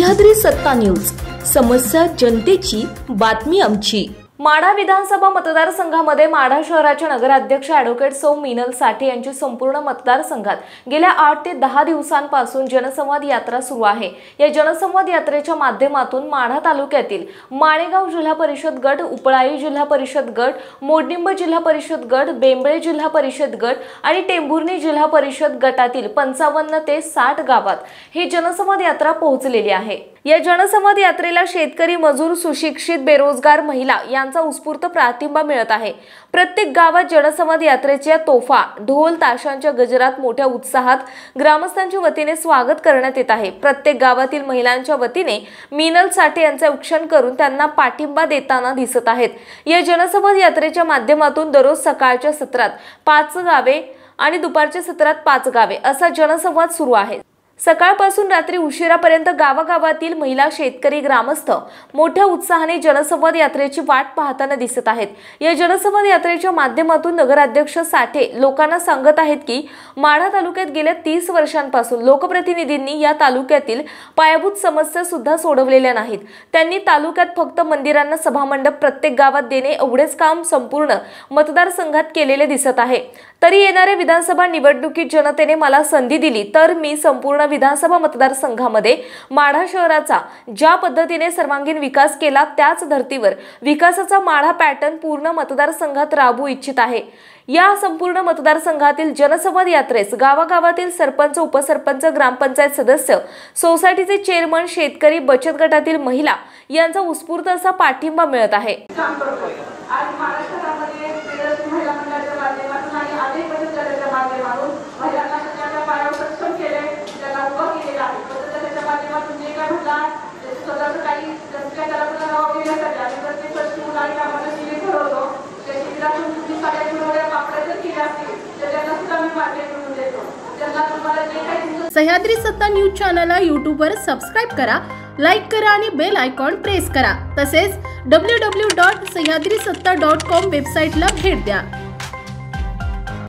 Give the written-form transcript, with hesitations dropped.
सह्याद्री सत्ता न्यूज, समस्या जनतेची, बातमी आमची। माढा विधानसभा मतदारसंघामध्ये माढा शहराचे नगराध्यक्ष ॲडव्होकेट सौ मिनल साठे यांची संपूर्ण मतदारसंघात गेल्या 8 ते 10 दिवसांपासून जनसंवाद यात्रा सुरू आहे। या जनसंवाद यात्रेच्या माध्यमातून माढा तालुक्यातील माळेगाव जिल्हा परिषद गट, उपळाई जिल्हा परिषद गट, मोडनिंब जिल्हा परिषद गट, बेंबळे जिल्हा परिषद गट आणि टेंभुर्णी जिल्हा परिषद गटातील 55 ते 60 गावात ही जनसंवाद यात्रा पोहोचलेली आहे। या जनसंवाद यात्रेला शेतकरी, मजूर, सुशिक्षित, बेरोजगार, महिला यांचा उत्स्फूर्त पाठिंबा मिळत आहे। प्रत्येक गावात जनसंवाद यात्रेच्या तोफा, ढोल ताशांच्या गजरात मोठ्या उत्साहात ग्रामस्थांच्या वतीने स्वागत करण्यात येत आहे। प्रत्येक गावातील महिलांच्या वतीने मिनल साठे यांचे औक्षण करून त्यांना पाठिंबा देताना दिसत आहेत। या जनसंवाद यात्रेच्या माध्यमातून दररोज सकाळच्या सत्रात 5 गावे आणि दुपारच्या सत्रात 5 गावे असा जनसंवाद सुरू आहे। सकाळपासून रात्री उशिरापर्यंत गावागावातील महिला, शेतकरी, ग्रामस्थ मोठ्या उत्साहाने जनसंवाद यात्रेची वाट पाहताना दिसत आहेत। या जनसंवाद यात्रेच्या माध्यमातून नगराध्यक्ष साठे लोकांना सांगत आहेत की माढा तालुक्यात गेल्या 30 वर्षांपासून लोकप्रतिनिधींनी या तालुक्यातील पायाभूत समस्या सुद्धा सोडवलेल्या नाहीत। त्यांनी तालुक्यात फक्त मंदिरांना सभामंडप प्रत्येक गावात देणे एवढेच काम संपूर्ण मतदारसंघात केलेले दिसत आहे। तरी येणाऱ्या विधानसभा निवडणुकीत जनतेने मला संधी दिली तर मी संपूर्ण विधानसभा मतदारसंघामध्ये माढा शहराचा ज्या पद्धतीने सर्वांगीण विकास केला त्याच धर्तीवर विकासाचा माढा पॅटर्न पूर्ण मतदारसंघात राबवू इच्छित आहे। या संपूर्ण मतदारसंघातील जनसंवाद यात्रेस गावागावातील सरपंच, उपसरपंच, ग्रामपंचायत सदस्य, सोसायटीचे चेअरमन, शेतकरी, बचत गटातील महिला यांचा उत्स्फूर्त असा पाठिंबा मिळत आहे। सह्याद्री सत्ता न्यूज चॅनलला यूट्यूबवर सबस्क्राइब करा, लाईक करा आणि बेल आयकॉन प्रेस करा। तसेच www.sahyadrisata.com वेबसाईटला भेट द्या।